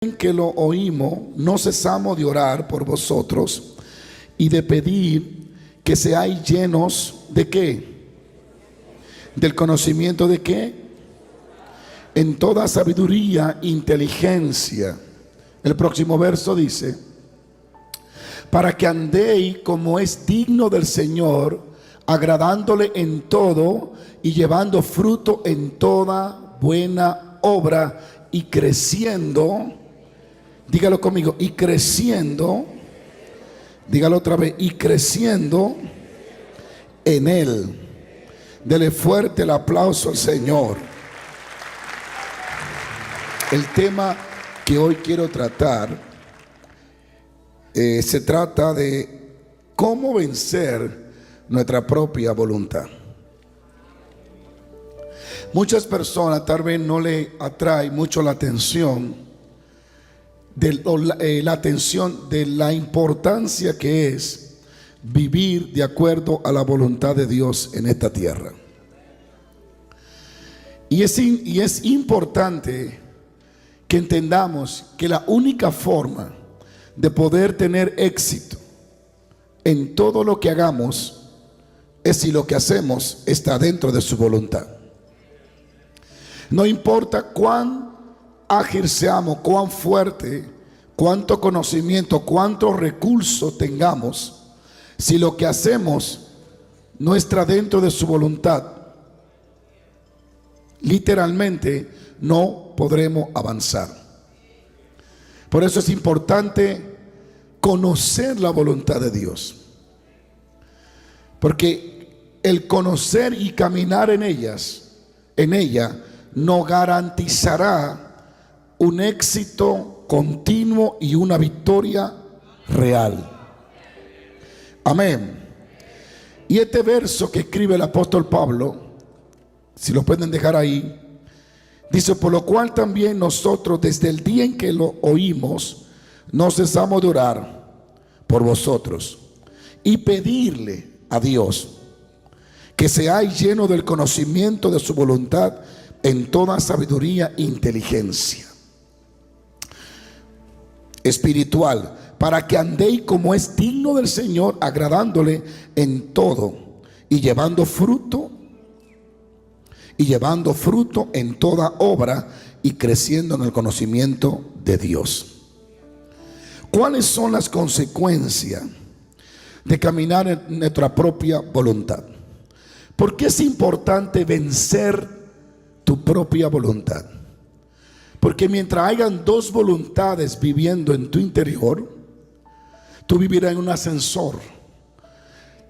que lo oímos, no cesamos de orar por vosotros y de pedir que seáis llenos ¿de qué? Del conocimiento ¿de qué? En toda sabiduría, inteligencia. El próximo verso dice: para que andéis como es digno del Señor, agradándole en todo y llevando fruto en toda buena obra y creciendo. Dígalo conmigo, y creciendo, dígalo otra vez, y creciendo en Él. Dele fuerte el aplauso al Señor. El tema que hoy quiero tratar se trata de cómo vencer nuestra propia voluntad. Muchas personas tal vez no le atrae mucho la atención de la importancia que es vivir de acuerdo a la voluntad de Dios en esta tierra. Y es importante que entendamos que la única forma de poder tener éxito en todo lo que hagamos es si lo que hacemos está dentro de su voluntad. No importa cuán ágil seamos, cuán fuerte, cuánto conocimiento, cuántos recursos tengamos, si lo que hacemos no está dentro de su voluntad, literalmente no podremos avanzar. Por eso es importante conocer la voluntad de Dios, porque el conocer y caminar en ella nos garantizará un éxito continuo y una victoria real. Amén. Y este verso que escribe el apóstol Pablo, si lo pueden dejar ahí, dice: por lo cual también nosotros desde el día en que lo oímos no cesamos de orar por vosotros y pedirle a Dios que seáis llenos del conocimiento de su voluntad en toda sabiduría e inteligencia espiritual, para que andéis como es digno del Señor, agradándole en todo y llevando fruto en toda obra y creciendo en el conocimiento de Dios. ¿Cuáles son las consecuencias de caminar en nuestra propia voluntad? ¿Por qué es importante vencer tu propia voluntad? Porque mientras hayan dos voluntades viviendo en tu interior, tú vivirás en un ascensor.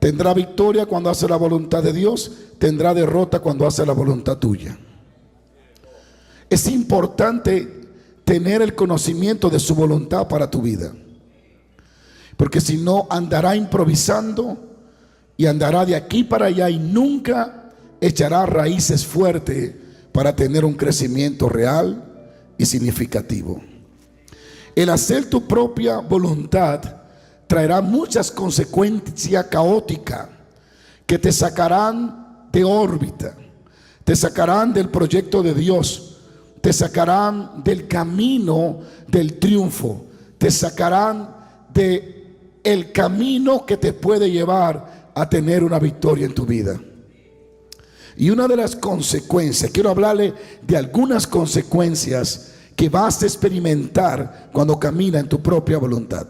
Tendrá victoria cuando hace la voluntad de Dios, tendrá derrota cuando hace la voluntad tuya. Es importante tener el conocimiento de su voluntad para tu vida, porque si no, andará improvisando y andará de aquí para allá y nunca echará raíces fuertes para tener un crecimiento real y significativo. El hacer tu propia voluntad traerá muchas consecuencias caóticas que te sacarán de órbita, te sacarán del proyecto de Dios, te sacarán del camino del triunfo, te sacarán del camino que te puede llevar a tener una victoria en tu vida. Y una de las consecuencias, quiero hablarle de algunas consecuencias que vas a experimentar cuando caminas en tu propia voluntad.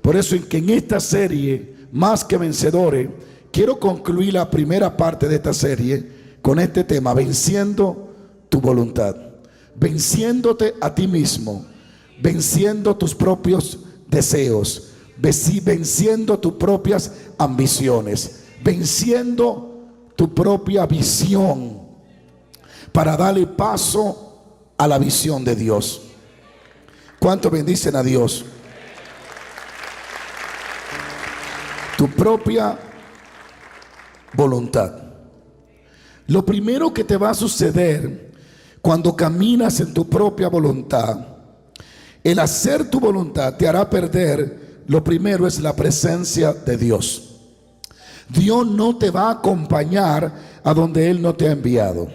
Por eso que en esta serie, Más que Vencedores, quiero concluir la primera parte de esta serie con este tema: venciendo tu voluntad, venciéndote a ti mismo, venciendo tus propios deseos, venciendo tus propias ambiciones, venciendo tu propia visión para darle paso a la visión de Dios. ¿Cuánto bendicen a Dios? Tu propia voluntad. Lo primero que te va a suceder cuando caminas en tu propia voluntad, el hacer tu voluntad te hará perder, lo primero es la presencia de Dios. Dios no te va a acompañar a donde Él no te ha enviado.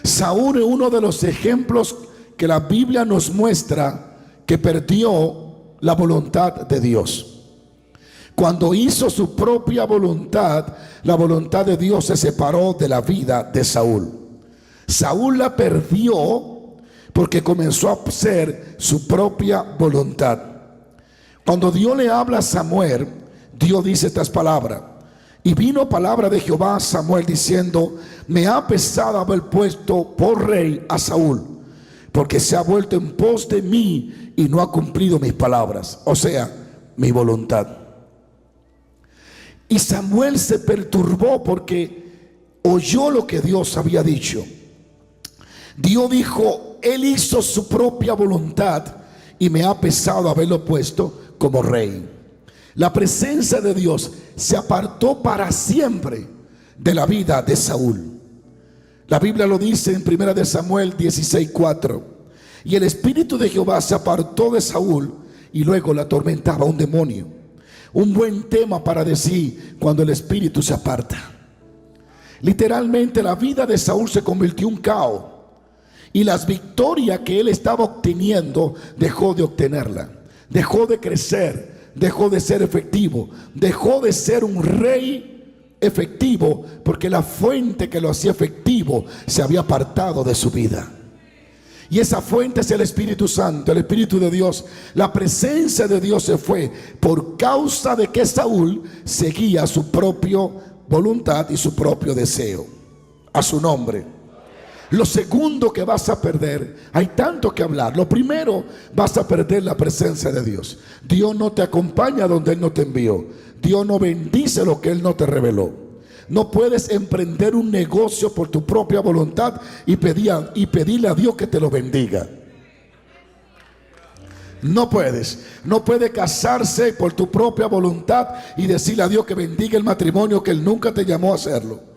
Saúl es uno de los ejemplos que la Biblia nos muestra que perdió la voluntad de Dios. Cuando hizo su propia voluntad, la voluntad de Dios se separó de la vida de Saúl. Saúl la perdió porque comenzó a hacer su propia voluntad. Cuando Dios le habla a Samuel, Dios dice estas palabras: y vino palabra de Jehová a Samuel diciendo: me ha pesado haber puesto por rey a Saúl, porque se ha vuelto en pos de mí y no ha cumplido mis palabras, o sea, mi voluntad. Y Samuel se perturbó porque oyó lo que Dios había dicho. Dios dijo: él hizo su propia voluntad y me ha pesado haberlo puesto como rey. La presencia de Dios se apartó para siempre de la vida de Saúl. La Biblia lo dice en 1 Samuel 16:4. Y el espíritu de Jehová se apartó de Saúl y luego le atormentaba un demonio. Un buen tema para decir cuando el espíritu se aparta. Literalmente la vida de Saúl se convirtió en un caos. Y las victorias que él estaba obteniendo, dejó de obtenerla. Dejó de crecer, dejó de ser efectivo, dejó de ser un rey efectivo, porque la fuente que lo hacía efectivo se había apartado de su vida. Y esa fuente es el Espíritu Santo, el Espíritu de Dios. La presencia de Dios se fue por causa de que Saúl seguía su propia voluntad y su propio deseo. A su nombre. Lo segundo que vas a perder, hay tanto que hablar. Lo primero, vas a perder la presencia de Dios. Dios no te acompaña donde Él no te envió. Dios no bendice lo que Él no te reveló. No puedes emprender un negocio por tu propia voluntad y pedirle a Dios que te lo bendiga. No puedes. No puede casarse por tu propia voluntad y decirle a Dios que bendiga el matrimonio que Él nunca te llamó a hacerlo.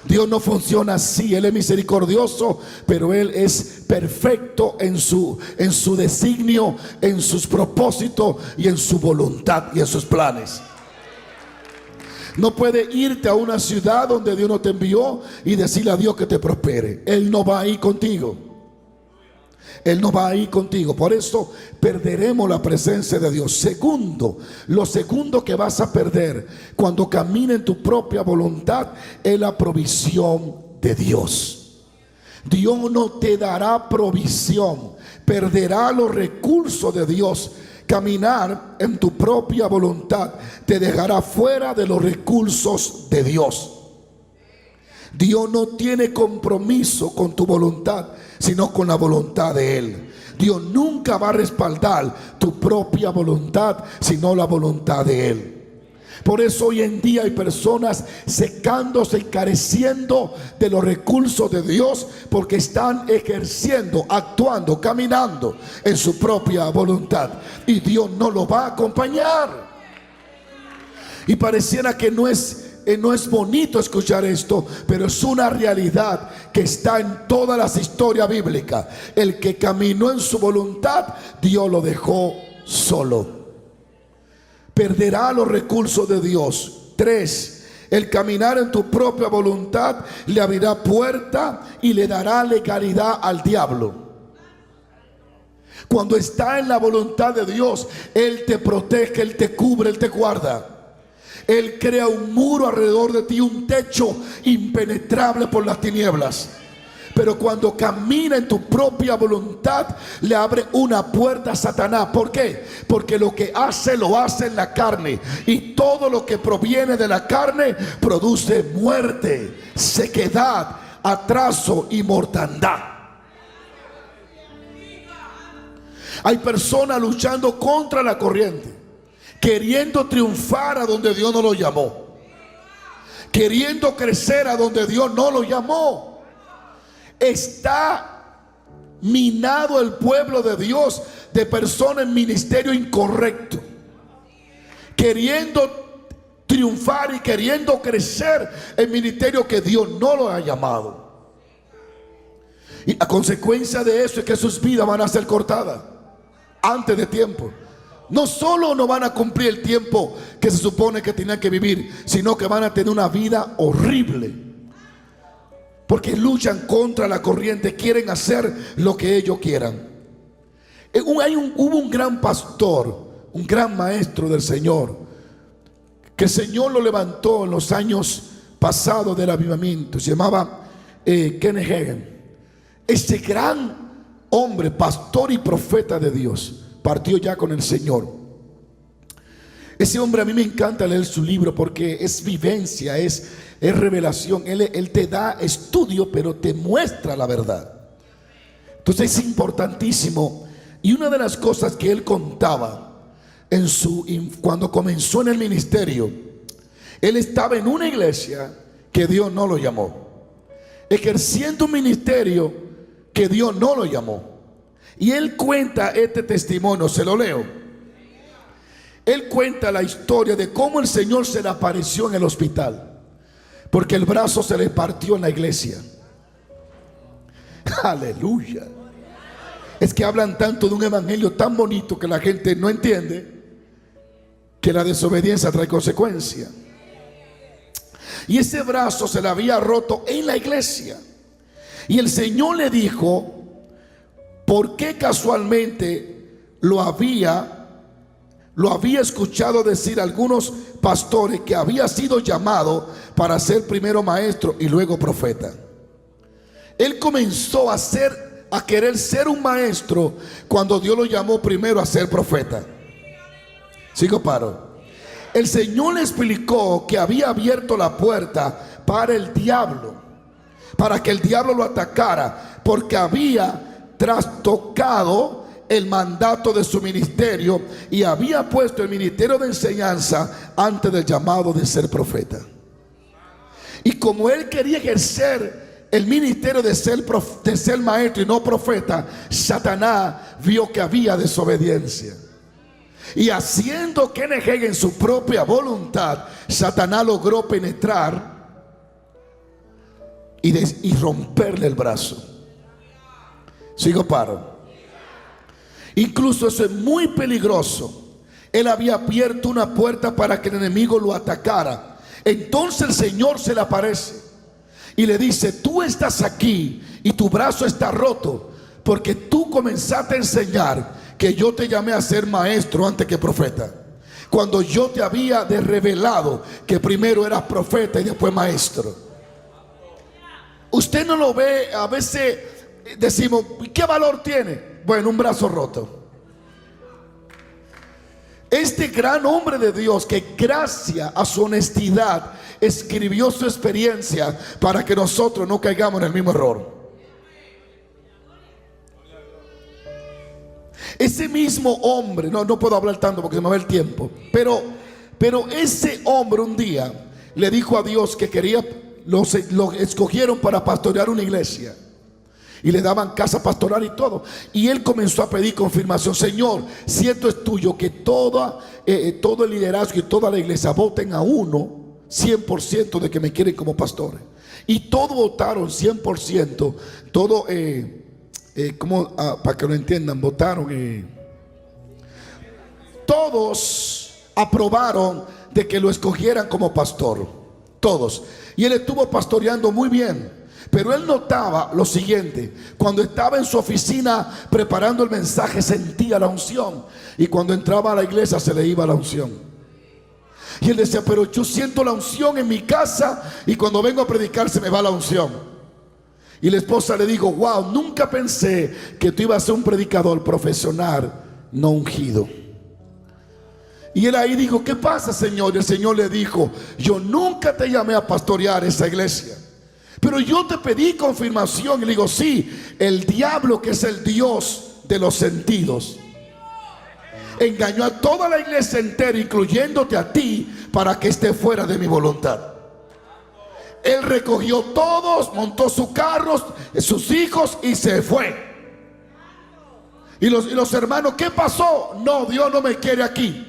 Dios no funciona así. Él es misericordioso, pero Él es perfecto en su designio, en sus propósitos y en su voluntad y en sus planes. No puede irte a una ciudad donde Dios no te envió y decirle a Dios que te prospere. Él no va a ir contigo. Él no va a ir contigo. Por eso perderemos la presencia de Dios. Segundo, lo segundo que vas a perder cuando camines en tu propia voluntad es la provisión de Dios. Dios no te dará provisión. Perderá los recursos de Dios. Caminar en tu propia voluntad te dejará fuera de los recursos de Dios. Dios no tiene compromiso con tu voluntad, sino con la voluntad de Él. Dios nunca va a respaldar tu propia voluntad, sino la voluntad de Él. Por eso hoy en día hay personas secándose y careciendo de los recursos de Dios, porque están ejerciendo, actuando, caminando en su propia voluntad, y Dios no lo va a acompañar. Y pareciera que no es bonito escuchar esto, pero es una realidad que está en todas las historias bíblicas. El que caminó en su voluntad, Dios lo dejó solo. Perderá los recursos de Dios. 3. El caminar en tu propia voluntad le abrirá puerta y le dará legalidad al diablo. Cuando está en la voluntad de Dios, Él te protege, Él te cubre, Él te guarda. Él crea un muro alrededor de ti, un techo impenetrable por las tinieblas. Pero cuando camina en tu propia voluntad, le abre una puerta a Satanás. ¿Por qué? Porque lo que hace, lo hace en la carne. Y todo lo que proviene de la carne produce muerte, sequedad, atraso y mortandad. Hay personas luchando contra la corriente, queriendo triunfar a donde Dios no lo llamó, queriendo crecer a donde Dios no lo llamó. Está minado el pueblo de Dios de personas en ministerio incorrecto, queriendo triunfar y queriendo crecer en ministerio que Dios no lo ha llamado. Y la consecuencia de eso es que sus vidas van a ser cortadas antes de tiempo. No solo no van a cumplir el tiempo que se supone que tenían que vivir, sino que van a tener una vida horrible. porque luchan contra la corriente, quieren hacer lo que ellos quieran. Hubo un gran pastor, un gran maestro del Señor, que el Señor lo levantó en los años pasados del avivamiento. Se llamaba Kenneth Hagin. Este gran hombre, pastor y profeta de Dios, partió ya con el Señor. Ese hombre, a mí me encanta leer su libro porque es vivencia, es revelación. Él te da estudio, pero te muestra la verdad. Entonces es importantísimo. Y una de las cosas que él contaba cuando comenzó en el ministerio, él estaba en una iglesia que Dios no lo llamó, ejerciendo un ministerio que Dios no lo llamó. Y él cuenta este testimonio, se lo leo. Él cuenta la historia de cómo el Señor se le apareció en el hospital, porque el brazo se le partió en la iglesia. Aleluya. Es que hablan tanto de un evangelio tan bonito que la gente no entiende que la desobediencia trae consecuencias. Y ese brazo se le había roto en la iglesia. Y el Señor le dijo por qué casualmente lo había escuchado decir algunos pastores que había sido llamado para ser primero maestro y luego profeta. Él comenzó a querer ser un maestro cuando Dios lo llamó primero a ser profeta. Sigo paro. El Señor le explicó que había abierto la puerta para el diablo, para que el diablo lo atacara, porque había trastocado el mandato de su ministerio y había puesto el ministerio de enseñanza antes del llamado de ser profeta. Y como él quería ejercer el ministerio de ser maestro y no profeta, Satanás vio que había desobediencia. Y haciendo Kenneth Hagin en su propia voluntad, Satanás logró penetrar y romperle el brazo. Sigo paro. Incluso eso es muy peligroso. Él había abierto una puerta para que el enemigo lo atacara. Entonces el Señor se le aparece y le dice: tú estás aquí y tu brazo está roto porque tú comenzaste a enseñar que yo te llamé a ser maestro antes que profeta, cuando yo te había revelado que primero eras profeta y después maestro. Usted no lo ve. A veces decimos: ¿qué valor tiene? Bueno, un brazo roto. Este gran hombre de Dios, que gracias a su honestidad escribió su experiencia para que nosotros no caigamos en el mismo error. Ese mismo hombre, no puedo hablar tanto porque se me va el tiempo, pero ese hombre un día le dijo a Dios que quería, lo escogieron para pastorear una iglesia y le daban casa pastoral y todo, y él comenzó a pedir confirmación: Señor, si esto es tuyo, que todo el liderazgo y toda la iglesia voten a uno 100% de que me quieren como pastores. Y todos votaron 100%, todo para que lo entiendan, votaron, todos aprobaron de que lo escogieran como pastor, todos. Y él estuvo pastoreando muy bien. Pero él notaba lo siguiente: cuando estaba en su oficina preparando el mensaje, sentía la unción, y cuando entraba a la iglesia se le iba la unción. Y él decía: pero yo siento la unción en mi casa y cuando vengo a predicar se me va la unción. Y la esposa le dijo: wow, nunca pensé que tú ibas a ser un predicador profesional, no ungido. Y él ahí dijo: ¿qué pasa, Señor? Y el Señor le dijo: yo nunca te llamé a pastorear esa iglesia, pero yo te pedí confirmación. Y le digo: sí, el diablo, que es el Dios de los sentidos, engañó a toda la iglesia entera, incluyéndote a ti, para que esté fuera de mi voluntad. Él recogió todos, montó sus carros, sus hijos y se fue. Y los hermanos: ¿qué pasó? No, Dios no me quiere aquí.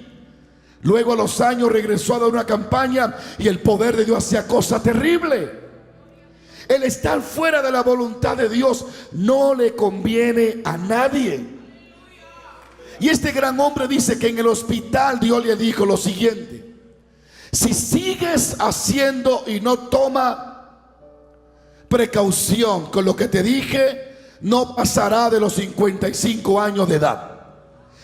Luego a los años regresó a dar una campaña y el poder de Dios hacía cosas terribles. El estar fuera de la voluntad de Dios no le conviene a nadie. Y este gran hombre dice que en el hospital Dios le dijo lo siguiente: si sigues haciendo y no toma precaución con lo que te dije. No pasará de los 55 años de edad.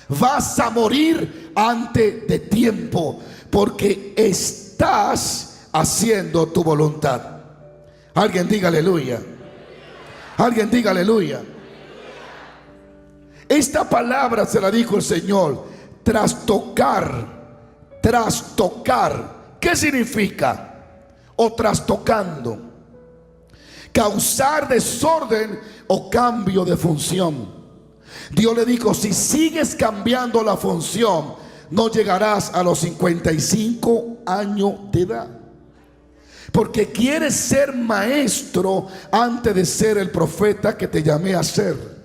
Vas a morir antes de tiempo, porque estás haciendo tu voluntad. Alguien diga aleluya. Alguien diga aleluya. Esta palabra se la dijo el Señor. Trastocar. Trastocar. ¿Qué significa? O trastocando. Causar desorden o cambio de función. Dios le dijo: si sigues cambiando la función, no llegarás a los 55 años de edad. Porque quieres ser maestro antes de ser el profeta que te llamé a ser.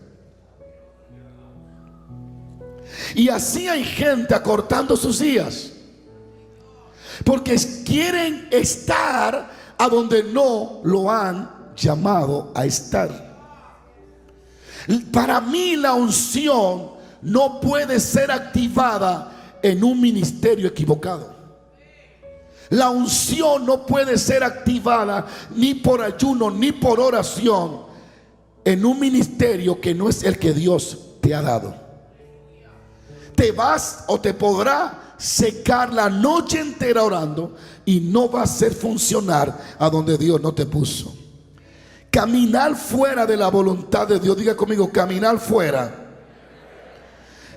Y así hay gente acortando sus días, porque quieren estar a donde no lo han llamado a estar. Para mí la unción no puede ser activada en un ministerio equivocado. La unción no puede ser activada ni por ayuno ni por oración en un ministerio que no es el que Dios te ha dado. Te vas o te podrá secar la noche entera orando y no va a ser funcionar a donde Dios no te puso. Caminar fuera de la voluntad de Dios, diga conmigo, caminar fuera,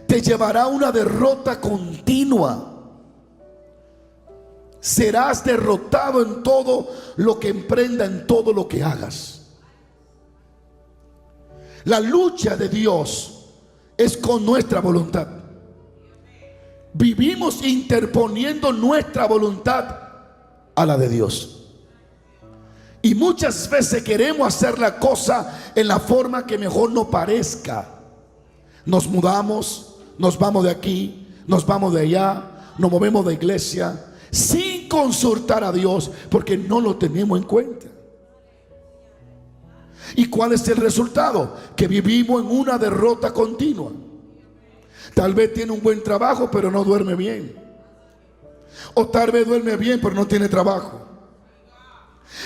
te llevará a una derrota continua. Serás derrotado en todo lo que emprenda, en todo lo que hagas. La lucha de Dios es con nuestra voluntad. Vivimos interponiendo nuestra voluntad a la de Dios. Y muchas veces queremos hacer la cosa en la forma que mejor nos parezca. Nos mudamos, nos vamos de aquí, nos vamos de allá, nos movemos de iglesia sin consultar a Dios, porque no lo tenemos en cuenta. ¿Y cuál es el resultado? Que vivimos en una derrota continua. Tal vez tiene un buen trabajo, pero no duerme bien. O tal vez duerme bien, pero no tiene trabajo.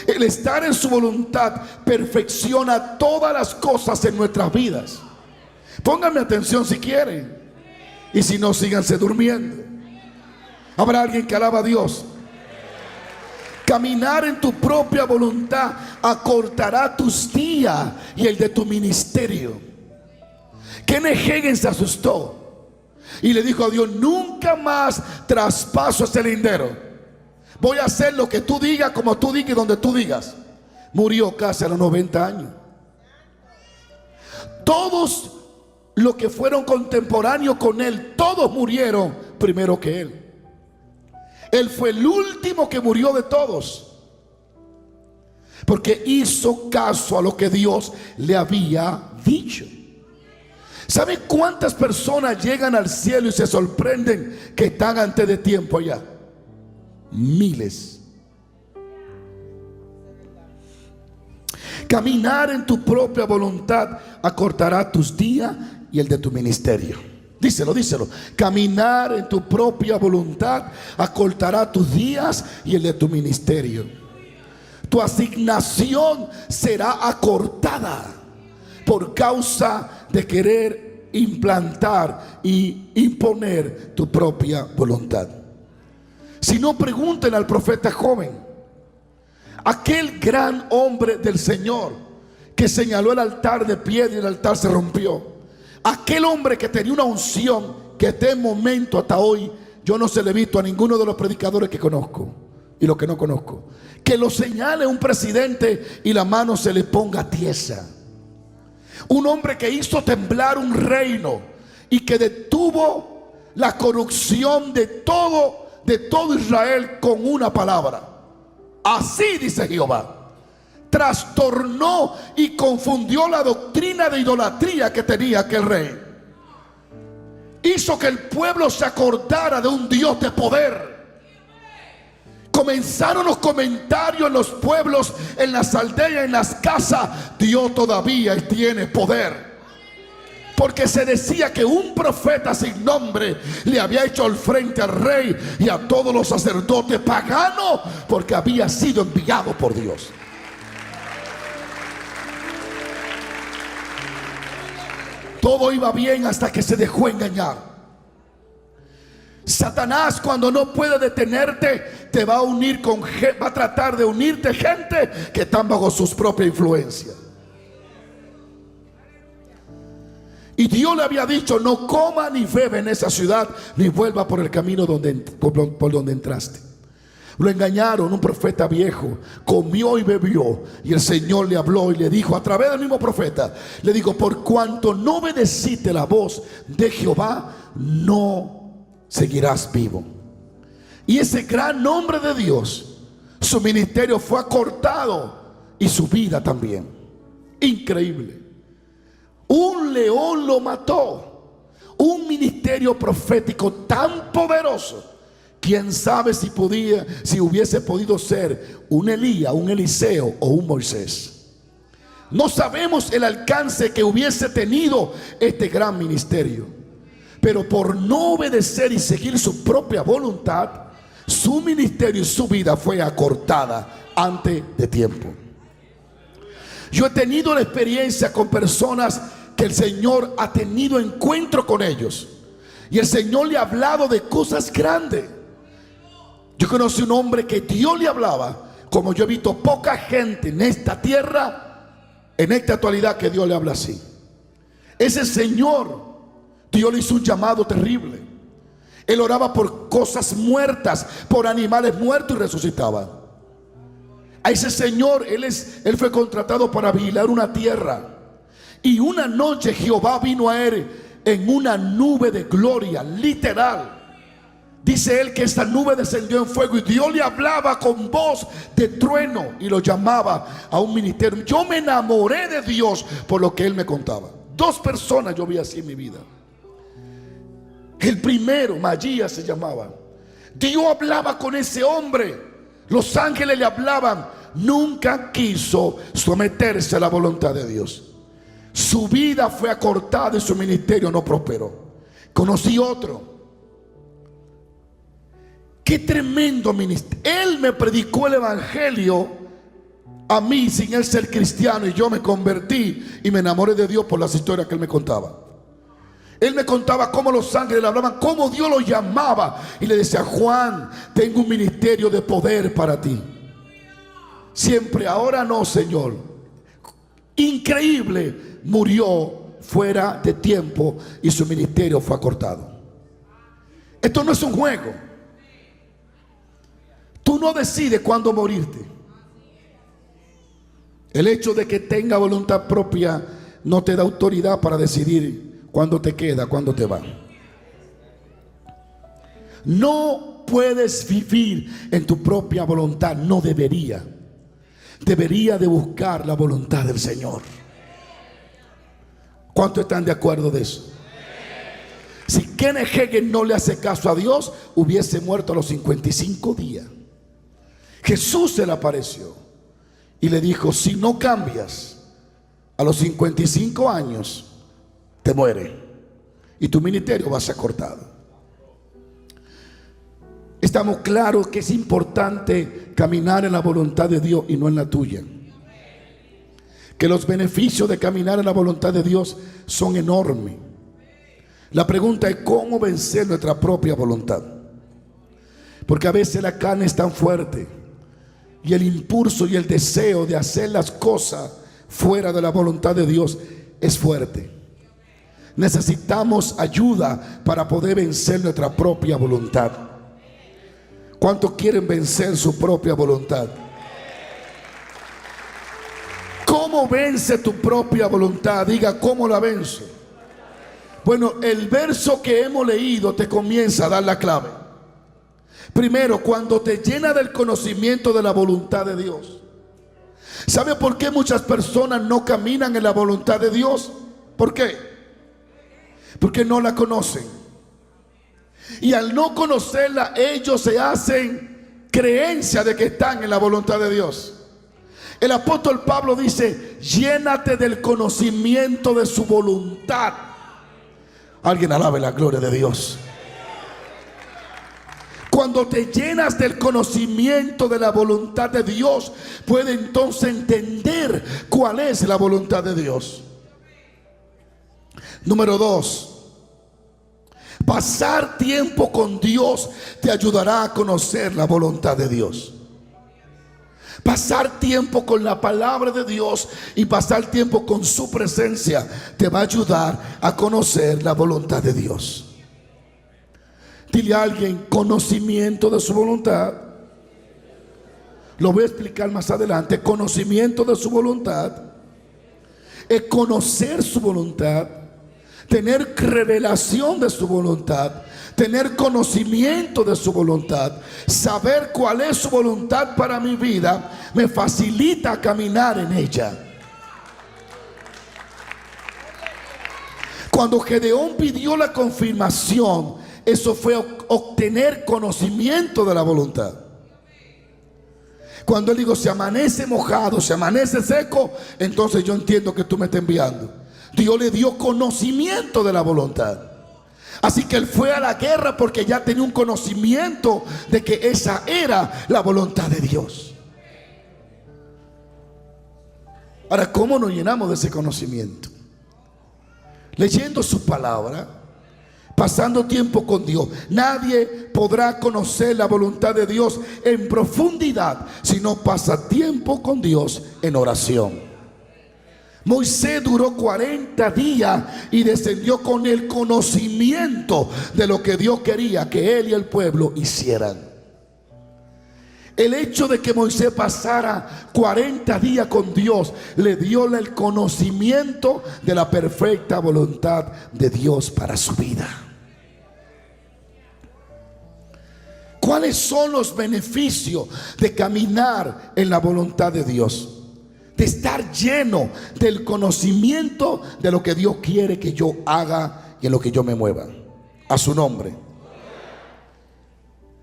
El estar en su voluntad perfecciona todas las cosas en nuestras vidas. Pónganme atención si quieren. Y si no, síganse durmiendo. Habrá alguien que alaba a Dios. Caminar en tu propia voluntad acortará tus días y el de tu ministerio. Kenneth Hagin se asustó y le dijo a Dios: nunca más traspaso ese lindero. Voy a hacer lo que tú digas, como tú digas y donde tú digas. Murió casi a los 90 años. Todos los que fueron contemporáneos con él, todos murieron primero que él. Él fue el último que murió de todos, porque hizo caso a lo que Dios le había dicho. ¿Sabe cuántas personas llegan al cielo y se sorprenden que están antes de tiempo allá? Miles. Caminar en tu propia voluntad acortará tus días y el de tu ministerio. Díselo, díselo. Caminar en tu propia voluntad acortará tus días y el de tu ministerio. Tu asignación será acortada por causa de querer implantar y imponer tu propia voluntad. Si no, pregunten al profeta joven, aquel gran hombre del Señor que señaló el altar de piedra y el altar se rompió. Aquel hombre que tenía una unción que de momento hasta hoy yo no se le he visto a ninguno de los predicadores que conozco y los que no conozco, que lo señale un presidente y la mano se le ponga tiesa. Un hombre que hizo temblar un reino y que detuvo la corrupción de todo Israel con una palabra. Así dice Jehová. Trastornó y confundió la doctrina de idolatría que tenía aquel rey. Hizo que el pueblo se acordara de un Dios de poder. Comenzaron los comentarios en los pueblos, en las aldeas, en las casas: Dios todavía tiene poder. Porque se decía que un profeta sin nombre le había hecho el frente al rey y a todos los sacerdotes paganos, porque había sido enviado por Dios. Todo iba bien hasta que se dejó engañar. Satanás, cuando no puede detenerte, te va a unir con, va a tratar de unirte gente que están bajo sus propias influencias. Y Dios le había dicho: no coma ni bebe en esa ciudad, ni vuelva por el camino por donde entraste. Lo engañaron, un profeta viejo comió y bebió, y el Señor le habló y le dijo a través del mismo profeta, le dijo: por cuanto no obedeciste la voz de Jehová, no seguirás vivo. Y ese gran hombre de Dios, su ministerio fue acortado y su vida también. Increíble. Un león lo mató. Un ministerio profético tan poderoso. Quién sabe si hubiese podido ser un Elías, un Eliseo o un Moisés. No sabemos el alcance que hubiese tenido este gran ministerio, pero por no obedecer y seguir su propia voluntad, su ministerio y su vida fue acortada antes de tiempo. Yo he tenido la experiencia con personas que el Señor ha tenido encuentro con ellos, y el Señor le ha hablado de cosas grandes. Yo conocí un hombre que Dios le hablaba como yo he visto poca gente en esta tierra, en esta actualidad, que Dios le habla así. Ese señor, Dios le hizo un llamado terrible. Él oraba por cosas muertas, por animales muertos, y resucitaba. A ese señor, él fue contratado para vigilar una tierra. Y una noche Jehová vino a él en una nube de gloria, literal. Dice él que esta nube descendió en fuego, y Dios le hablaba con voz de trueno y lo llamaba a un ministerio. Yo me enamoré de Dios por lo que él me contaba. 2 personas yo vi así en mi vida. El primero, Matías se llamaba. Dios hablaba con ese hombre. Los ángeles le hablaban. Nunca quiso someterse a la voluntad de Dios. Su vida fue acortada y su ministerio no prosperó. Conocí otro. Qué tremendo ministerio. Él me predicó el evangelio a mí sin él ser cristiano, y yo me convertí y me enamoré de Dios por las historias que él me contaba. Él me contaba cómo los ángeles le hablaban, cómo Dios lo llamaba y le decía: Juan, tengo un ministerio de poder para ti. Siempre, ahora no, Señor. Increíble. Murió fuera de tiempo y su ministerio fue acortado. Esto no es un juego. Tú no decides cuándo morirte. El hecho de que tenga voluntad propia no te da autoridad para decidir cuándo te queda, cuándo te va. No puedes vivir en tu propia voluntad. No debería. Debería de buscar la voluntad del Señor. ¿Cuántos están de acuerdo de eso? Si Kenneth Hagin no le hace caso a Dios, hubiese muerto a los 55 días. Jesús se le apareció y le dijo: si no cambias, a los 55 años te muere y tu ministerio va a ser cortado. Estamos claros que es importante caminar en la voluntad de Dios y no en la tuya. Que los beneficios de caminar en la voluntad de Dios son enormes. La pregunta es: ¿cómo vencer nuestra propia voluntad? Porque a veces la carne es tan fuerte, y el impulso y el deseo de hacer las cosas fuera de la voluntad de Dios es fuerte. Necesitamos ayuda para poder vencer nuestra propia voluntad. ¿Cuántos quieren vencer su propia voluntad? ¿Cómo vence tu propia voluntad? Diga: ¿cómo la venzo? Bueno, el verso que hemos leído te comienza a dar la clave. Primero, cuando te llena del conocimiento de la voluntad de Dios. ¿Sabe por qué muchas personas no caminan en la voluntad de Dios? ¿Por qué? Porque no la conocen. Y al no conocerla, ellos se hacen creencia de que están en la voluntad de Dios. El apóstol Pablo dice: llénate del conocimiento de su voluntad. Alguien alabe la gloria de Dios. Cuando te llenas del conocimiento de la voluntad de Dios, puedes entonces entender cuál es la voluntad de Dios. Número 2, pasar tiempo con Dios te ayudará a conocer la voluntad de Dios. Pasar tiempo con la palabra de Dios y pasar tiempo con su presencia te va a ayudar a conocer la voluntad de Dios. Dile a alguien: conocimiento de su voluntad. Lo voy a explicar más adelante. Conocimiento de su voluntad es conocer su voluntad, tener revelación de su voluntad, tener conocimiento de su voluntad, saber cuál es su voluntad para mi vida, me facilita caminar en ella. Cuando Gedeón pidió la confirmación, eso fue obtener conocimiento de la voluntad. Cuando él dijo: se amanece mojado, se amanece seco, entonces yo entiendo que tú me estás enviando. Dios le dio conocimiento de la voluntad. Así que él fue a la guerra porque ya tenía un conocimiento de que esa era la voluntad de Dios. Ahora, ¿cómo nos llenamos de ese conocimiento? Leyendo su palabra, pasando tiempo con Dios. Nadie podrá conocer la voluntad de Dios en profundidad si no pasa tiempo con Dios en oración. Moisés duró 40 días y descendió con el conocimiento de lo que Dios quería que él y el pueblo hicieran. El hecho de que Moisés pasara 40 días con Dios le dio el conocimiento de la perfecta voluntad de Dios para su vida. ¿Cuáles son los beneficios de caminar en la voluntad de Dios? De estar lleno del conocimiento de lo que Dios quiere que yo haga y en lo que yo me mueva. A su nombre.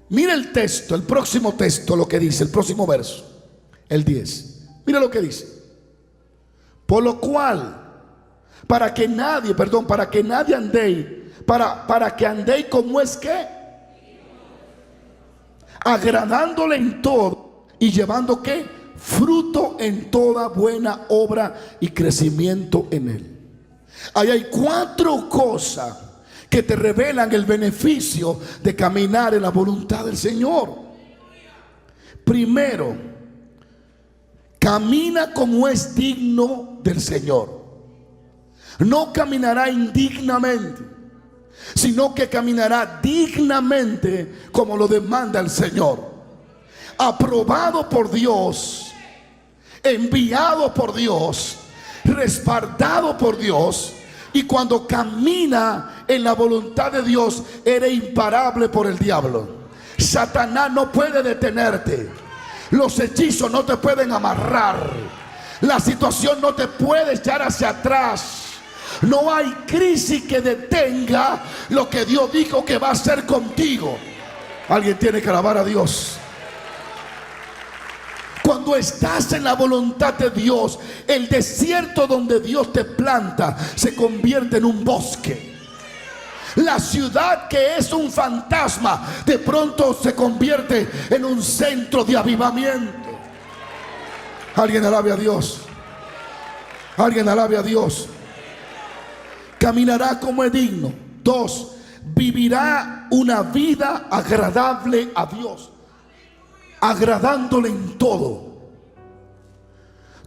Mira el texto, el próximo texto, lo que dice, el próximo verso, el 10. Mira lo que dice. Por lo cual, para que nadie andéis, para que andéis como es que, agradándole en todo y llevando ¿qué? Fruto en toda buena obra y crecimiento en él. Ahí hay 4 cosas que te revelan el beneficio de caminar en la voluntad del Señor. Primero, camina como es digno del Señor. No caminará indignamente, sino que caminará dignamente como lo demanda el Señor. Aprobado por Dios, enviado por Dios, respaldado por Dios. Y cuando camina en la voluntad de Dios, eres imparable por el diablo. Satanás no puede detenerte. Los hechizos no te pueden amarrar. La situación no te puede echar hacia atrás. No hay crisis que detenga lo que Dios dijo que va a hacer contigo. Alguien tiene que alabar a Dios. Cuando estás en la voluntad de Dios, el desierto donde Dios te planta se convierte en un bosque. La ciudad que es un fantasma de pronto se convierte en un centro de avivamiento. Alguien alabe a Dios. Alguien alabe a Dios. Caminará como es digno. 2, vivirá una vida agradable a Dios, agradándole en todo.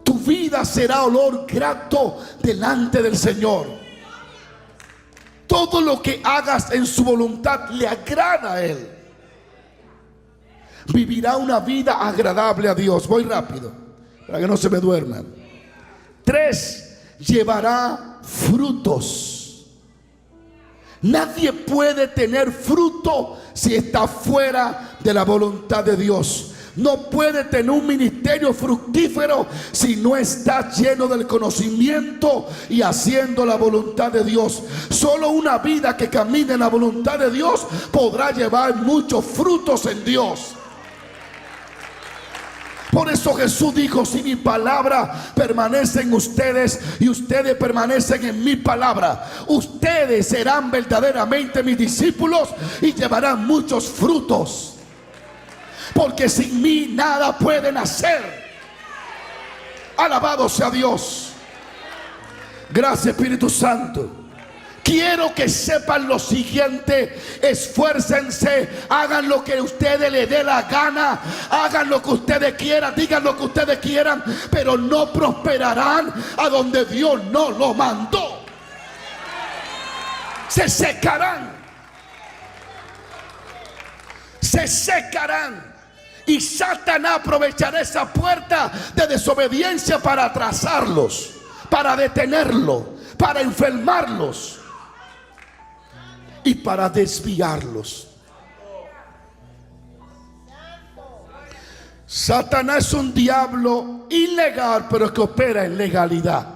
Tu vida será olor grato delante del Señor. Todo lo que hagas en su voluntad le agrada a Él. Vivirá una vida agradable a Dios. Voy rápido para que no se me duerman. 3, llevará frutos. Nadie puede tener fruto si está fuera de la voluntad de Dios. No puede tener un ministerio fructífero si no está lleno del conocimiento y haciendo la voluntad de Dios. Solo una vida que camine en la voluntad de Dios podrá llevar muchos frutos en Dios. Por eso Jesús dijo: si mi palabra permanece en ustedes y ustedes permanecen en mi palabra, ustedes serán verdaderamente mis discípulos y llevarán muchos frutos. Porque sin mí nada pueden hacer. Alabado sea Dios. Gracias, Espíritu Santo. Quiero que sepan lo siguiente: esfuércense, hagan lo que a ustedes les dé la gana, hagan lo que ustedes quieran, digan lo que ustedes quieran, pero no prosperarán a donde Dios no lo mandó. Se secarán, se secarán. Y Satanás aprovechará esa puerta de desobediencia para atrasarlos, para detenerlos, para enfermarlos y para desviarlos. Satanás es un diablo ilegal, pero que opera en legalidad.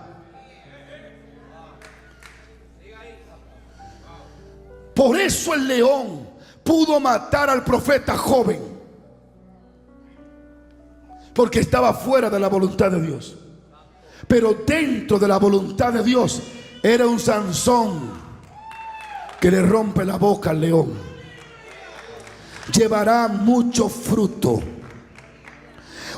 Por eso el león pudo matar al profeta joven, porque estaba fuera de la voluntad de Dios. Pero dentro de la voluntad de Dios era un Sansón que le rompe la boca al león. Llevará mucho fruto.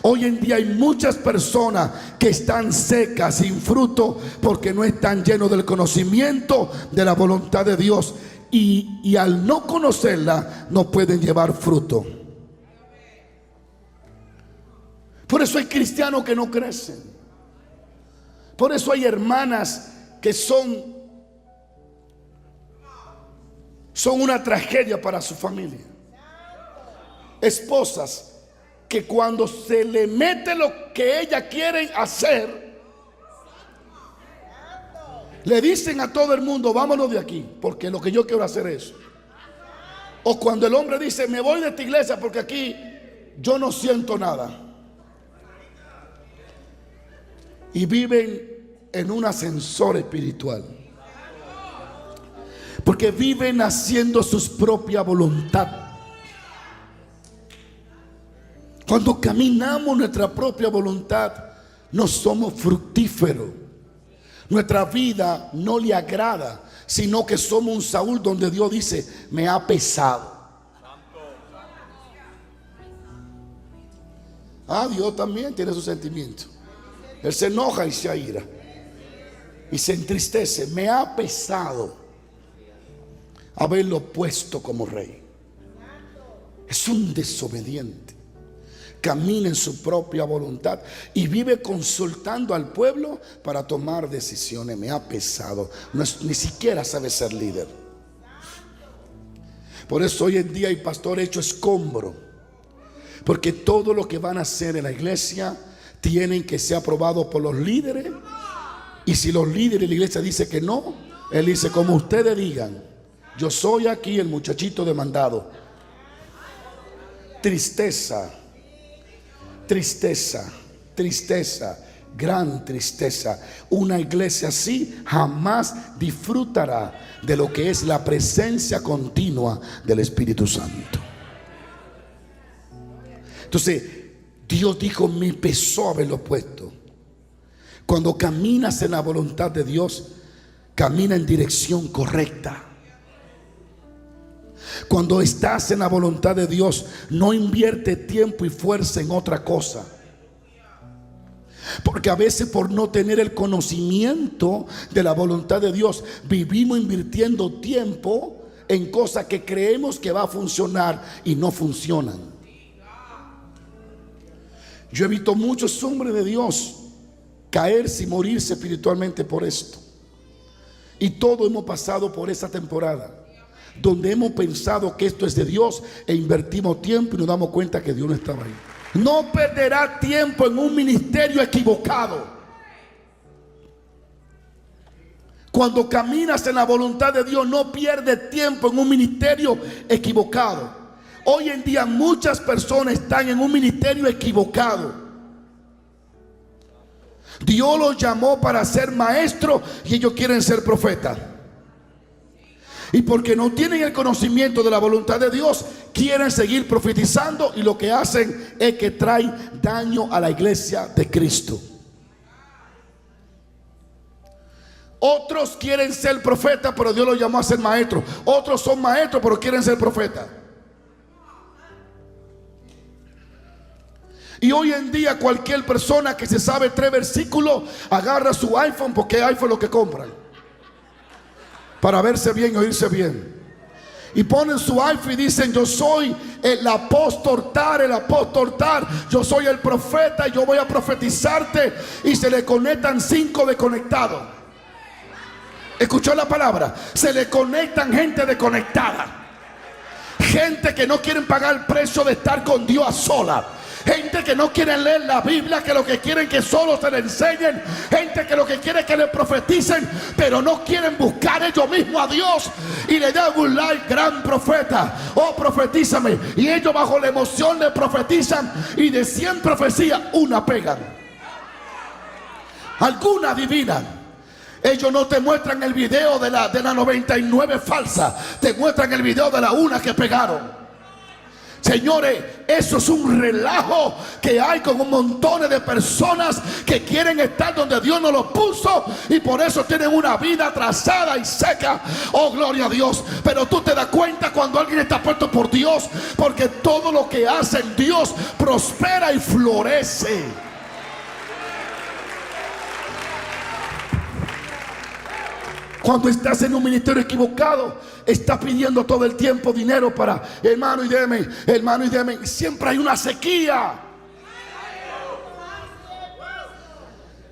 Hoy en día hay muchas personas que están secas, sin fruto, porque no están llenos del conocimiento de la voluntad de Dios. Y al no conocerla, no pueden llevar fruto. Por eso hay cristianos que no crecen. Por eso hay hermanas que son una tragedia para su familia. Esposas que cuando se le mete lo que ellas quieren hacer, le dicen a todo el mundo: vámonos de aquí, porque lo que yo quiero hacer es. O cuando el hombre dice: me voy de esta iglesia porque aquí yo no siento nada. Y viven en un ascensor espiritual, porque viven haciendo su propia voluntad. Cuando caminamos nuestra propia voluntad, no somos fructíferos. Nuestra vida no le agrada, sino que somos un Saúl donde Dios dice: me ha pesado. Dios también tiene sus sentimientos. Él se enoja y se aira y se entristece. Me ha pesado haberlo puesto como rey. Es un desobediente. Camina en su propia voluntad y vive consultando al pueblo para tomar decisiones. Me ha pesado. Ni siquiera sabe ser líder. Por eso hoy en día hay pastor hecho escombro, porque todo lo que van a hacer en la iglesia tienen que ser aprobados por los líderes. Y si los líderes de la iglesia dicen que no, él dice: como ustedes digan, yo soy aquí el muchachito demandado. Tristeza, tristeza, tristeza, gran tristeza. Una iglesia así jamás disfrutará de lo que es la presencia continua del Espíritu Santo. Entonces Dios dijo: me pesó haberlo puesto. Cuando caminas en la voluntad de Dios, camina en dirección correcta. Cuando estás en la voluntad de Dios, no invierte tiempo y fuerza en otra cosa. Porque a veces, por no tener el conocimiento de la voluntad de Dios, vivimos invirtiendo tiempo en cosas que creemos que va a funcionar y no funcionan. Yo he visto muchos hombres de Dios caerse y morirse espiritualmente por esto. Y todos hemos pasado por esa temporada donde hemos pensado que esto es de Dios e invertimos tiempo y nos damos cuenta que Dios no estaba ahí. No perderá tiempo en un ministerio equivocado. Cuando caminas en la voluntad de Dios, no pierdes tiempo en un ministerio equivocado. Hoy en día muchas personas están en un ministerio equivocado. Dios los llamó para ser maestros y ellos quieren ser profetas. Y porque no tienen el conocimiento de la voluntad de Dios, quieren seguir profetizando, y lo que hacen es que traen daño a la iglesia de Cristo. Otros quieren ser profetas, pero Dios los llamó a ser maestros. Otros son maestros, pero quieren ser profetas. Y hoy en día cualquier persona que se sabe 3 versículos agarra su iPhone, porque iPhone es lo que compran, para verse bien y oírse bien. Y ponen su iPhone y dicen: yo soy el apóstol tal, yo soy el profeta, yo voy a profetizarte. Y se le conectan 5 desconectados. ¿Escuchó la palabra? Se le conectan gente desconectada. Gente que no quieren pagar el precio de estar con Dios a solas. Gente que no quiere leer la Biblia, que lo que quieren que solo se le enseñen. Gente que lo que quiere es que le profeticen, pero no quieren buscar ellos mismos a Dios. Y le dan un like: gran profeta, oh profetízame. Y ellos bajo la emoción le profetizan, y de 100 profecías, una pegan, alguna adivinan. Ellos no te muestran el video de la 99 falsa, te muestran el video de la una que pegaron. Señores, eso es un relajo que hay con un montón de personas que quieren estar donde Dios no los puso, y por eso tienen una vida atrasada y seca. Oh, gloria a Dios. Pero tú te das cuenta cuando alguien está puesto por Dios, porque todo lo que hace en Dios prospera y florece. Cuando estás en un ministerio equivocado, estás pidiendo todo el tiempo dinero para hermano y deme, hermano y deme. Y siempre hay una sequía.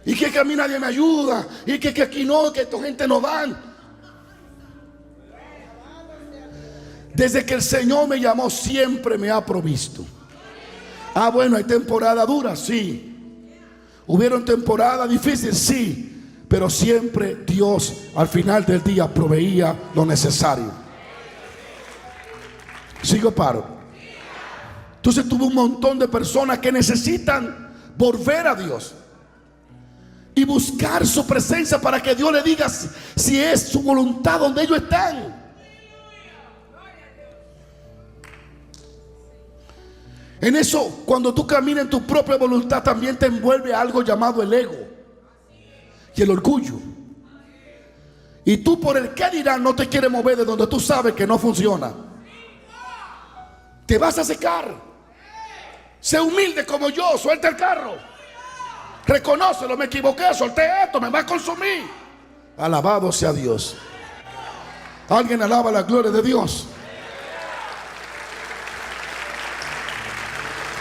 Y que a mí nadie me ayuda. Y que aquí no, que esta gente no dan. Desde que el Señor me llamó, siempre me ha provisto. Ah, bueno, hay temporada dura, sí. Hubieron temporadas difíciles, sí. Pero siempre Dios al final del día proveía lo necesario. Sigo, paro. Entonces tuve un montón de personas que necesitan volver a Dios y buscar su presencia para que Dios le diga si es su voluntad donde ellos están. En eso, cuando tú caminas en tu propia voluntad, también te envuelve algo llamado el ego y el orgullo. Y tú, por el que dirán, no te quieres mover de donde tú sabes que no funciona. Te vas a secar. Sé humilde como yo, suelta el carro. Reconócelo: me equivoqué, solté esto, me va a consumir. Alabado sea Dios. ¿Alguien alaba la gloria de Dios?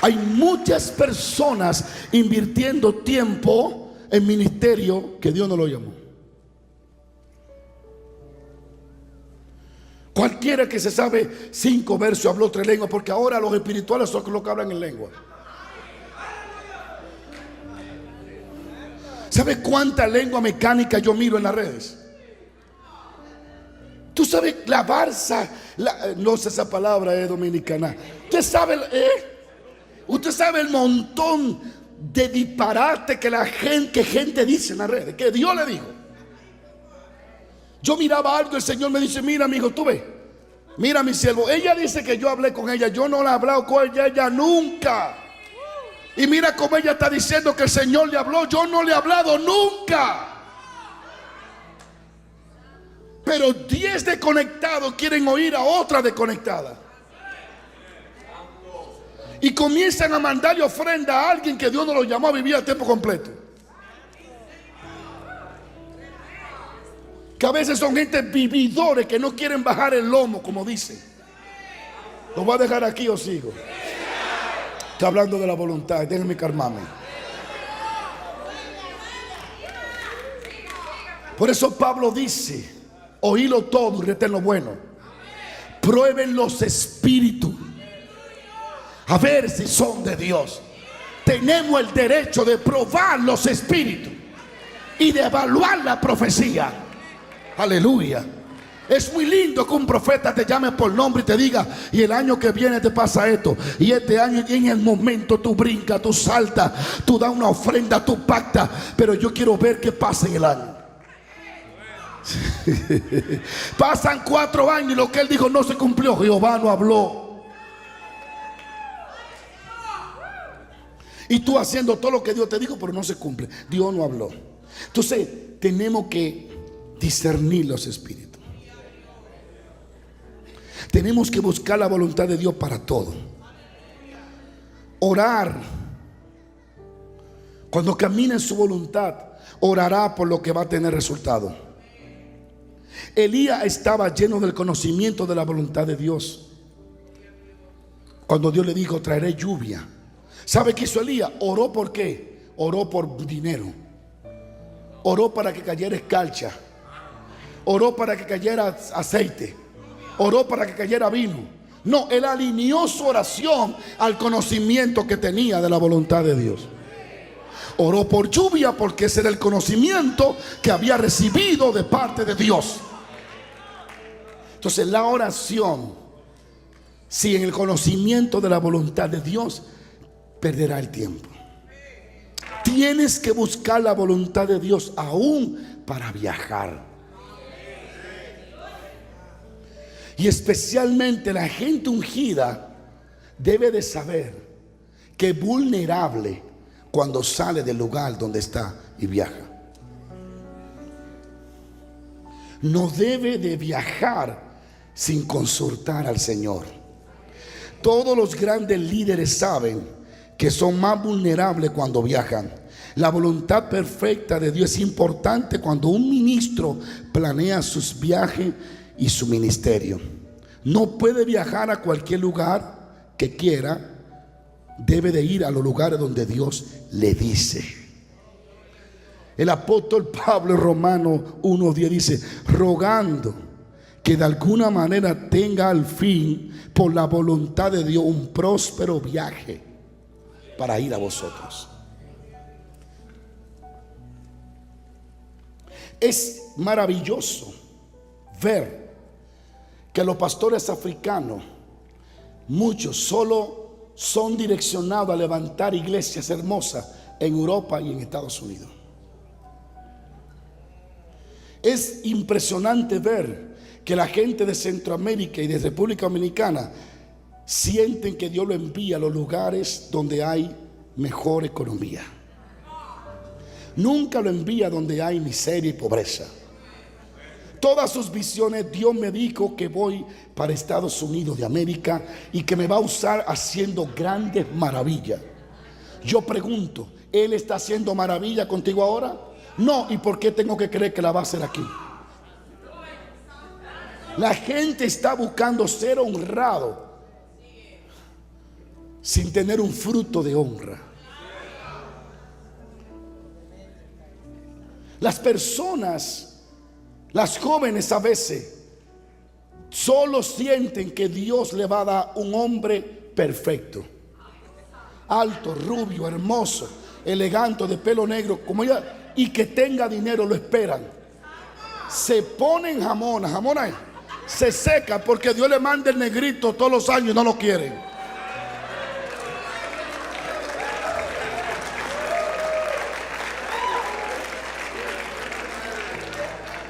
Hay muchas personas invirtiendo tiempo en ministerio que Dios no lo llamó. Cualquiera que se sabe 5 versos habló 3 lenguas, porque ahora los espirituales son los que hablan en lengua. ¿Sabe cuánta lengua mecánica yo miro en las redes? Tú sabes la Barça, no sé, esa palabra es dominicana. Usted sabe el montón de disparate que gente dice en las redes, que Dios le dijo. Yo miraba algo, el Señor me dice: mira, mi hijo, tú ves, mira, mi siervo, ella dice que yo hablé con ella, yo no la he hablado con ella nunca. Y mira cómo ella está diciendo que el Señor le habló, yo no le he hablado nunca. Pero 10 desconectados quieren oír a otra desconectada. Y comienzan a mandarle ofrenda a alguien que Dios no lo llamó a vivir a tiempo completo. Que a veces son gente vividores que no quieren bajar el lomo, como dice. ¿Lo voy a dejar aquí o sigo? Está hablando de la voluntad, déjenme calmarme. Por eso Pablo dice: oílo todo y retén lo bueno. Prueben los espíritus, a ver si son de Dios. Tenemos el derecho de probar los espíritus y de evaluar la profecía. Aleluya. Es muy lindo que un profeta te llame por nombre y te diga: y el año que viene te pasa esto, y este año, y en el momento tú brincas, tú saltas, tú das una ofrenda, tú pactas. Pero yo quiero ver qué pasa en el año. Pasan 4 años y lo que él dijo no se cumplió. Jehová no habló. Y tú haciendo todo lo que Dios te dijo, pero no se cumple. Dios no habló. Entonces tenemos que discernir los espíritus. Tenemos que buscar la voluntad de Dios para todo. Orar. Cuando camine en su voluntad, orará por lo que va a tener resultado. Elías estaba lleno del conocimiento de la voluntad de Dios. Cuando Dios le dijo, traeré lluvia. ¿Sabe qué hizo Elías? Oró. ¿Por qué? Oró por dinero. Oró para que cayera escarcha. Oró para que cayera aceite. Oró para que cayera vino. No, él alineó su oración al conocimiento que tenía de la voluntad de Dios. Oró por lluvia porque ese era el conocimiento que había recibido de parte de Dios. Entonces la oración, si en el conocimiento de la voluntad de Dios, perderá el tiempo. Tienes que buscar la voluntad de Dios aún para viajar. Y especialmente la gente ungida debe de saber que es vulnerable cuando sale del lugar donde está y viaja. No debe de viajar sin consultar al Señor. Todos los grandes líderes saben que son más vulnerables cuando viajan. La voluntad perfecta de Dios es importante cuando un ministro planea sus viajes y su ministerio. No puede viajar a cualquier lugar que quiera. Debe de ir a los lugares donde Dios le dice. El apóstol Pablo en Romanos 1:10 dice, rogando que de alguna manera tenga al fin, por la voluntad de Dios, un próspero viaje para ir a vosotros. Es maravilloso ver que los pastores africanos, muchos solo son direccionados a levantar iglesias hermosas en Europa y en Estados Unidos. Es impresionante ver que la gente de Centroamérica y de República Dominicana sienten que Dios lo envía a los lugares donde hay mejor economía. Nunca lo envía donde hay miseria y pobreza. Todas sus visiones, Dios me dijo que voy para Estados Unidos de América y que me va a usar haciendo grandes maravillas. Yo pregunto, ¿Él está haciendo maravilla contigo ahora? No, ¿y por qué tengo que creer que la va a hacer aquí? La gente está buscando ser honrado sin tener un fruto de honra. Las personas, las jóvenes a veces solo sienten que Dios le va a dar un hombre perfecto, alto, rubio, hermoso, elegante, de pelo negro como ella, y que tenga dinero. Lo esperan. Se ponen jamona, se seca porque Dios le manda el negrito todos los años y no lo quieren.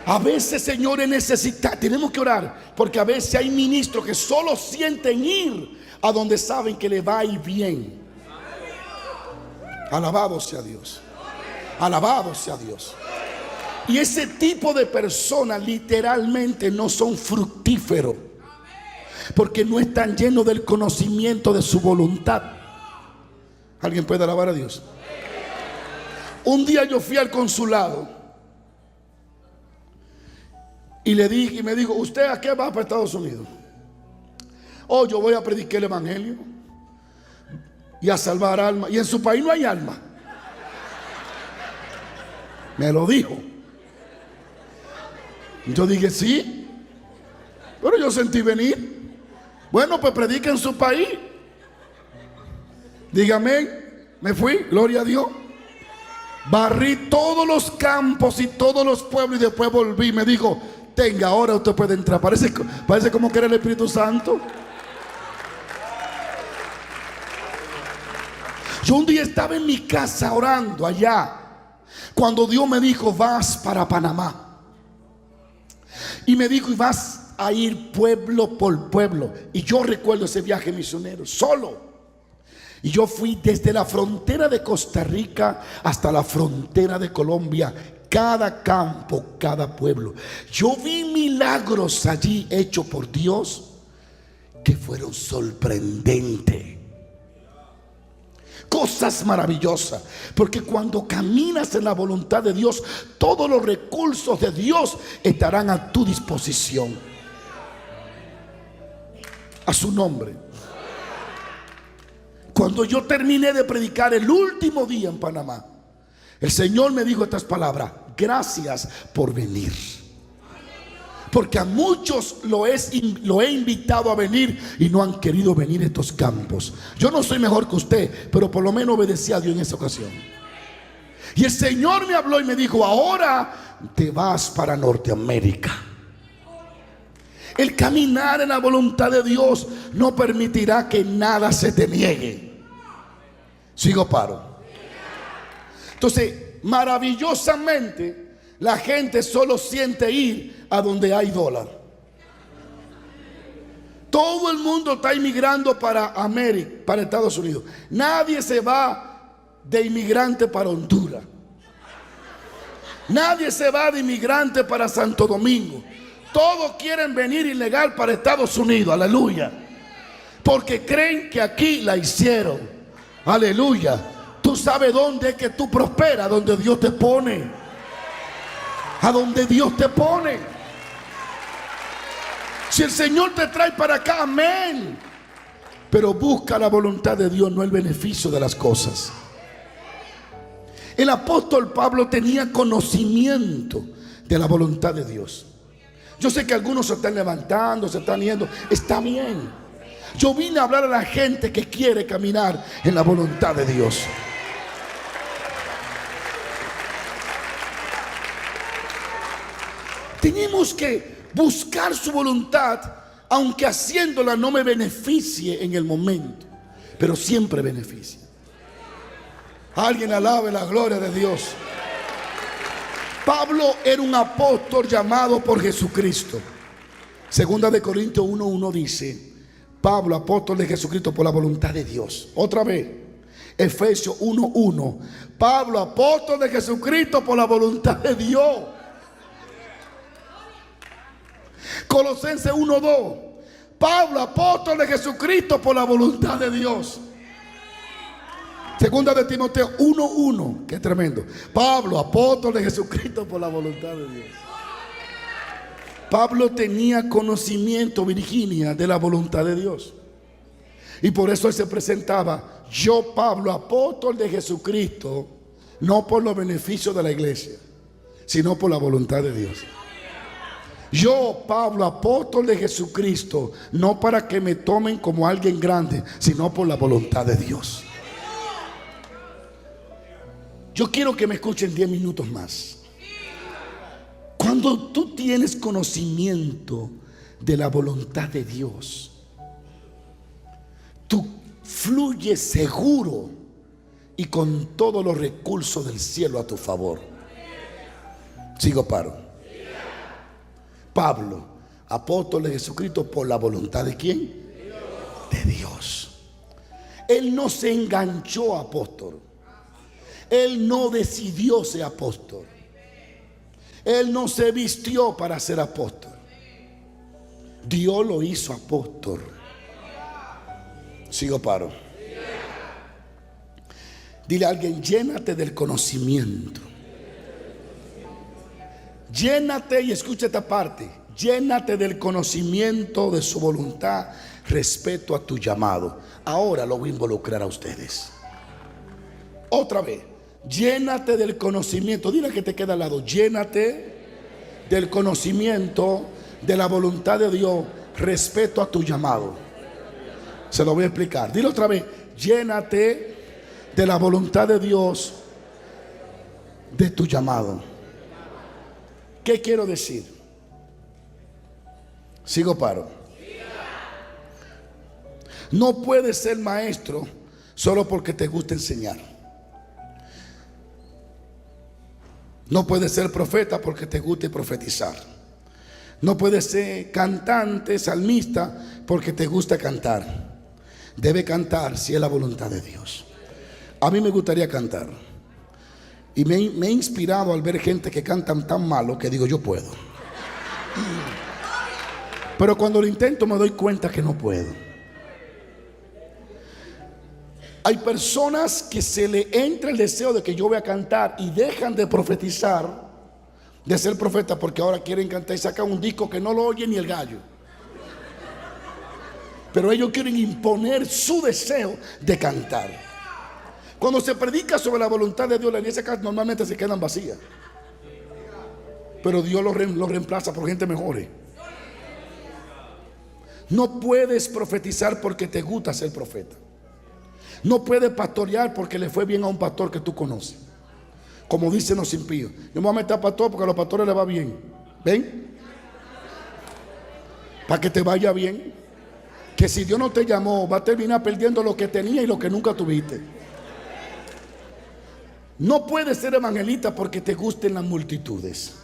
A veces, señores, tenemos que orar, porque a veces hay ministros que solo sienten ir a donde saben que le va a ir bien. Alabado sea Dios. Alabado sea Dios. Y ese tipo de personas literalmente no son fructíferos, porque no están llenos del conocimiento de su voluntad. ¿Alguien puede alabar a Dios? Un día yo fui al consulado y le dije, y me dijo, ¿usted a qué va para Estados Unidos? Oh, yo voy a predicar el evangelio y a salvar almas. Y en su país no hay alma. Me lo dijo. Yo dije, sí, pero yo sentí venir. Bueno, pues predica en su país. Dígame. Me fui, gloria a Dios. Barrí todos los campos y todos los pueblos y después volví. Me dijo, tenga, ahora usted puede entrar. Parece como que era el Espíritu Santo. Yo un día estaba en mi casa orando allá, cuando Dios me dijo, vas para Panamá. Y me dijo, y vas a ir pueblo por pueblo. Y yo recuerdo ese viaje misionero, solo. Y yo fui desde la frontera de Costa Rica hasta la frontera de Colombia. Cada campo, cada pueblo. Yo vi milagros allí hechos por Dios que fueron sorprendentes. Cosas maravillosas. Porque cuando caminas en la voluntad de Dios, todos los recursos de Dios estarán a tu disposición. A su nombre. Cuando yo terminé de predicar el último día en Panamá, el Señor me dijo estas palabras: gracias por venir. Porque a muchos lo he invitado a venir y no han querido venir a estos campos. Yo no soy mejor que usted, pero por lo menos obedecí a Dios en esa ocasión. Y el Señor me habló y me dijo: ahora te vas para Norteamérica. El caminar en la voluntad de Dios no permitirá que nada se te niegue. Sigo paro. Entonces, maravillosamente, la gente solo siente ir a donde hay dólar. Todo el mundo está inmigrando para América, para Estados Unidos. Nadie se va de inmigrante para Honduras. Nadie se va de inmigrante para Santo Domingo. Todos quieren venir ilegal para Estados Unidos. Aleluya. Porque creen que aquí la hicieron. Aleluya. Tú sabes dónde es que tú prosperas. Donde Dios te pone. A donde Dios te pone. Si el Señor te trae para acá, amén. Pero busca la voluntad de Dios, no el beneficio de las cosas. El apóstol Pablo tenía conocimiento de la voluntad de Dios. Yo sé que algunos se están levantando, se están yendo. Está bien. Yo vine a hablar a la gente que quiere caminar en la voluntad de Dios. Tenemos que buscar su voluntad, aunque haciéndola no me beneficie en el momento, pero siempre beneficia. Alguien alabe la gloria de Dios. Pablo era un apóstol llamado por Jesucristo. Segunda de Corintios 1:1 dice: Pablo, apóstol de Jesucristo por la voluntad de Dios. Otra vez, Efesios 1:1. Pablo, apóstol de Jesucristo por la voluntad de Dios. Colosenses 1:2. Pablo, apóstol de Jesucristo por la voluntad de Dios. Segunda de Timoteo 1:1. Qué tremendo. Pablo, apóstol de Jesucristo por la voluntad de Dios. Pablo tenía conocimiento, Virginia, de la voluntad de Dios. Y por eso él se presentaba: yo, Pablo, apóstol de Jesucristo, no por los beneficios de la iglesia, sino por la voluntad de Dios. Yo, Pablo, apóstol de Jesucristo, no para que me tomen como alguien grande, sino por la voluntad de Dios. Yo quiero que me escuchen 10 minutos más. Cuando tú tienes conocimiento de la voluntad de Dios, tú fluyes seguro y con todos los recursos del cielo a tu favor. Sigo paro. Pablo, apóstol de Jesucristo por la voluntad de ¿quién? De Dios. Él no se enganchó a apóstol. Él no decidió ser apóstol. Él no se vistió para ser apóstol. Dios lo hizo apóstol. Sigo paro. Dile a alguien: llénate del conocimiento. Llénate, y escucha esta parte: llénate del conocimiento de su voluntad respecto a tu llamado. Ahora lo voy a involucrar a ustedes. Otra vez: llénate del conocimiento. Dile que te queda al lado: llénate del conocimiento de la voluntad de Dios respecto a tu llamado. Se lo voy a explicar. Dile otra vez: llénate de la voluntad de Dios de tu llamado. ¿Qué quiero decir? Sigo paro. No puedes ser maestro solo porque te gusta enseñar. No puedes ser profeta porque te guste profetizar. No puedes ser cantante, salmista porque te gusta cantar. Debe cantar si es la voluntad de Dios. A mí me gustaría cantar. Y me he inspirado al ver gente que cantan tan malo que digo: yo puedo. Pero cuando lo intento me doy cuenta que no puedo. Hay personas que se le entra el deseo de que yo voy a cantar y dejan de profetizar, de ser profeta, porque ahora quieren cantar y sacan un disco que no lo oye ni el gallo. Pero ellos quieren imponer su deseo de cantar. Cuando se predica sobre la voluntad de Dios, las iglesias normalmente se quedan vacías. Pero Dios lo reemplaza por gente mejor. No puedes profetizar porque te gusta ser profeta. No puedes pastorear porque le fue bien a un pastor que tú conoces. Como dicen los impíos: yo me voy a meter a pastor porque a los pastores les va bien. ¿Ven? Para que te vaya bien. Que si Dios no te llamó, va a terminar perdiendo lo que tenía y lo que nunca tuviste. No puedes ser evangelista porque te gusten las multitudes.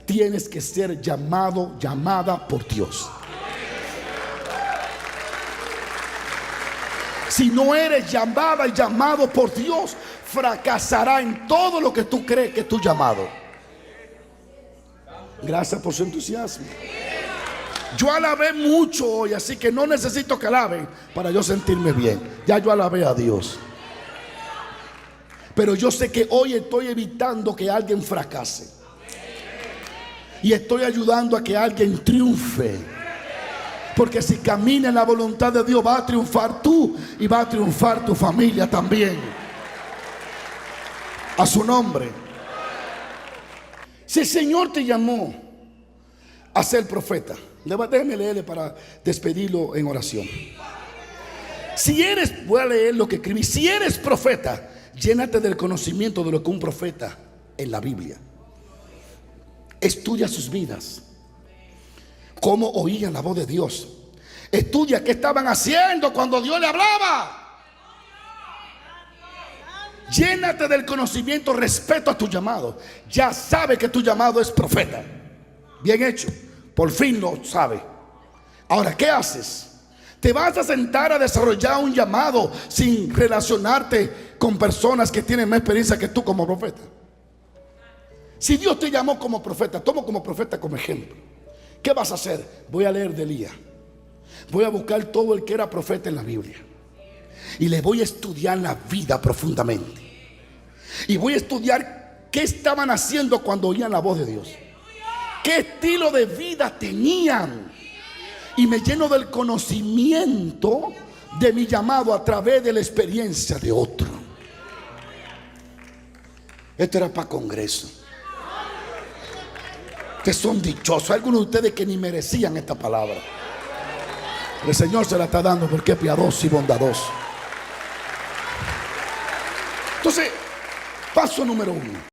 Tienes que ser llamado, llamada por Dios. Si no eres llamada y llamado por Dios, fracasará en todo lo que tú crees que es tu llamado. Gracias por su entusiasmo. Yo alabé mucho hoy, así que no necesito que alaben para yo sentirme bien. Ya yo alabé a Dios. Pero yo sé que hoy estoy evitando que alguien fracase. Y estoy ayudando a que alguien triunfe. Porque si camina en la voluntad de Dios, va a triunfar tú y va a triunfar tu familia también. A su nombre. Si el Señor te llamó a ser profeta, déjeme leerle para despedirlo en oración. Si eres, voy a leer lo que escribí. Si eres profeta, llénate del conocimiento de lo que un profeta en la Biblia. Estudia sus vidas, cómo oían la voz de Dios. Estudia qué estaban haciendo cuando Dios le hablaba. Llénate del conocimiento respecto a tu llamado. Ya sabe que tu llamado es profeta. Bien hecho, por fin lo sabe. Ahora, ¿qué haces? ¿Te vas a sentar a desarrollar un llamado sin relacionarte con personas que tienen más experiencia que tú como profeta? Si Dios te llamó como profeta, tomo como profeta como ejemplo. ¿Qué vas a hacer? Voy a leer de Elías. Voy a buscar todo el que era profeta en la Biblia. Y le voy a estudiar la vida profundamente. Y voy a estudiar qué estaban haciendo cuando oían la voz de Dios. ¿Qué estilo de vida tenían? Y me lleno del conocimiento de mi llamado a través de la experiencia de otro. Esto era para congreso. Ustedes son dichosos. Hay algunos de ustedes que ni merecían esta palabra. El Señor se la está dando porque es piadoso y bondadoso. Entonces, paso número 1.